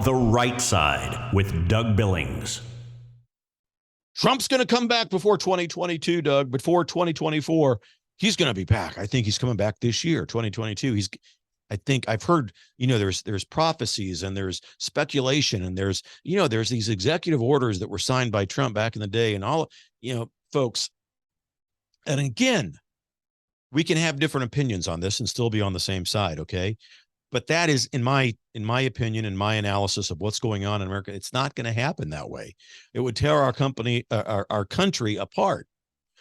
The Right Side with Doug Billings. Trump's going to come back before 2022, Doug. Before 2024, he's going to be back. I think he's coming back this year, 2022. I think I've heard, there's prophecies and there's speculation and there's these executive orders that were signed by Trump back in the day and all, folks. And again, we can have different opinions on this and still be on the same side. Okay. But that is, in my opinion, in my analysis of what's going on in America, it's not going to happen that way. It would tear our country apart.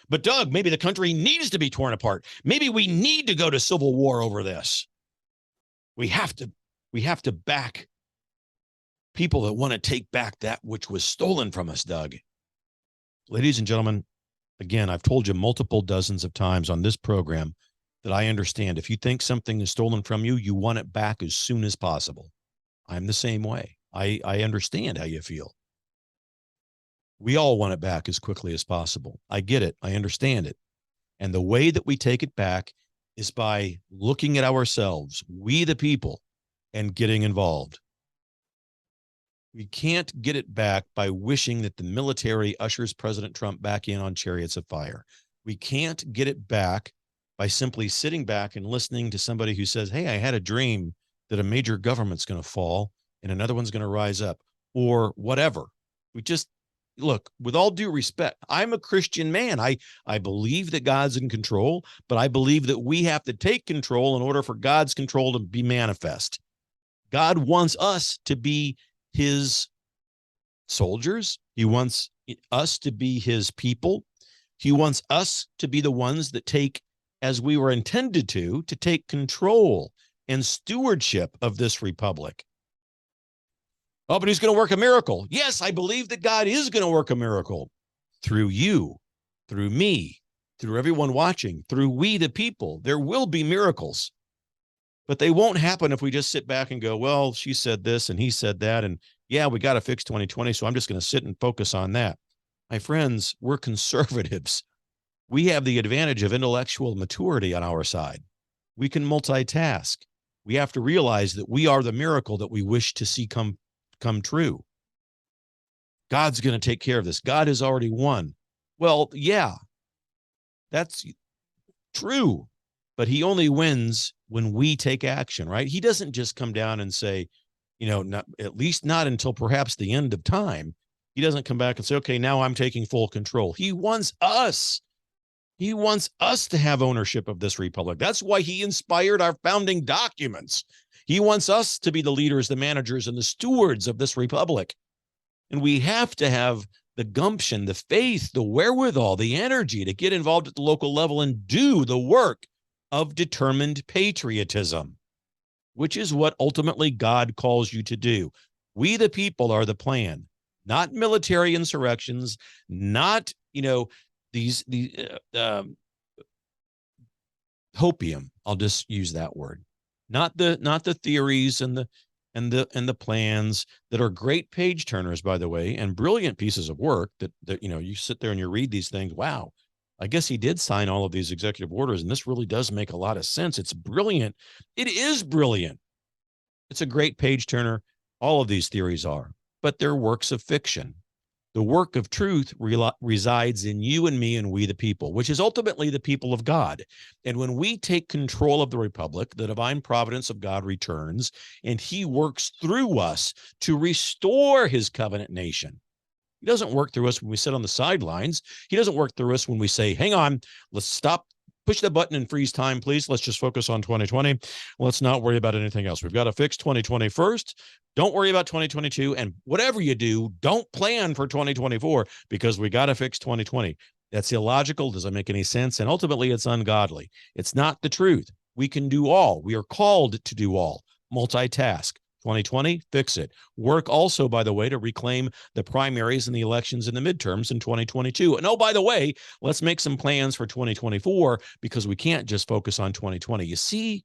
But Doug, maybe the country needs to be torn apart. Maybe we need to go to civil war over this. We have to back people that want to take back that which was stolen from us, Doug. Ladies and gentlemen, again, I've told you multiple dozens of times on this program that I understand if you think something is stolen from you, you want it back as soon as possible. I'm the same way. I understand how you feel. We all want it back as quickly as possible. I get it. I understand it. And the way that we take it back is by looking at ourselves, we the people, and getting involved. We can't get it back by wishing that the military ushers President Trump back in on chariots of fire. We can't get it back by simply sitting back and listening to somebody who says, hey, I had a dream that a major government's going to fall and another one's going to rise up, or whatever. We just, look, with all due respect, I'm a Christian man. I believe that God's in control, but I believe that we have to take control in order for God's control to be manifest. God wants us to be his soldiers. He wants us to be his people. He wants us to be the ones that take, as we were intended to take control and stewardship of this republic. Oh, but he's going to work a miracle. Yes, I believe that God is going to work a miracle through you, through me, through everyone watching, through we the people. There will be miracles, but they won't happen if we just sit back and go, well, she said this and he said that. And yeah, we got to fix 2020. So I'm just going to sit and focus on that. My friends, we're conservatives. We have the advantage of intellectual maturity on our side. We can multitask. We have to realize that we are the miracle that we wish to see come true. God's going to take care of this. God has already won. Well, yeah, that's true, but he only wins when we take action, right? He doesn't just come down and say, not, at least not until perhaps the end of time. He doesn't come back and say, okay, now I'm taking full control. He wants us. He wants us to have ownership of this republic. That's why he inspired our founding documents. He wants us to be the leaders, the managers, and the stewards of this republic. And we have to have the gumption, the faith, the wherewithal, the energy to get involved at the local level and do the work of determined patriotism, which is what ultimately God calls you to do. We the people are the plan, not military insurrections, not, these hopium. I'll just use that word. Not the theories and the plans that are great page turners, by the way, and brilliant pieces of work that you sit there and you read these things. Wow, I guess he did sign all of these executive orders, and this really does make a lot of sense. It's brilliant. It is brilliant. It's a great page turner. All of these theories are, but they're works of fiction. The work of truth resides in you and me and we the people, which is ultimately the people of God. And when we take control of the republic, the divine providence of God returns, and he works through us to restore his covenant nation. He doesn't work through us when we sit on the sidelines. He doesn't work through us when we say, hang on, let's stop, push the button and freeze time, please. Let's just focus on 2020. Let's not worry about anything else. We've got to fix 2020 first. Don't worry about 2022. And whatever you do, don't plan for 2024 because we got to fix 2020. That's illogical. Doesn't make any sense. And ultimately, it's ungodly. It's not the truth. We can do all. We are called to do all. Multitask. 2020, fix it. Work also, by the way, to reclaim the primaries and the elections and the midterms in 2022. And oh, by the way, let's make some plans for 2024 because we can't just focus on 2020. You see,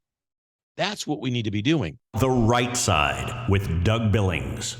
that's what we need to be doing. The Right Side with Doug Billings.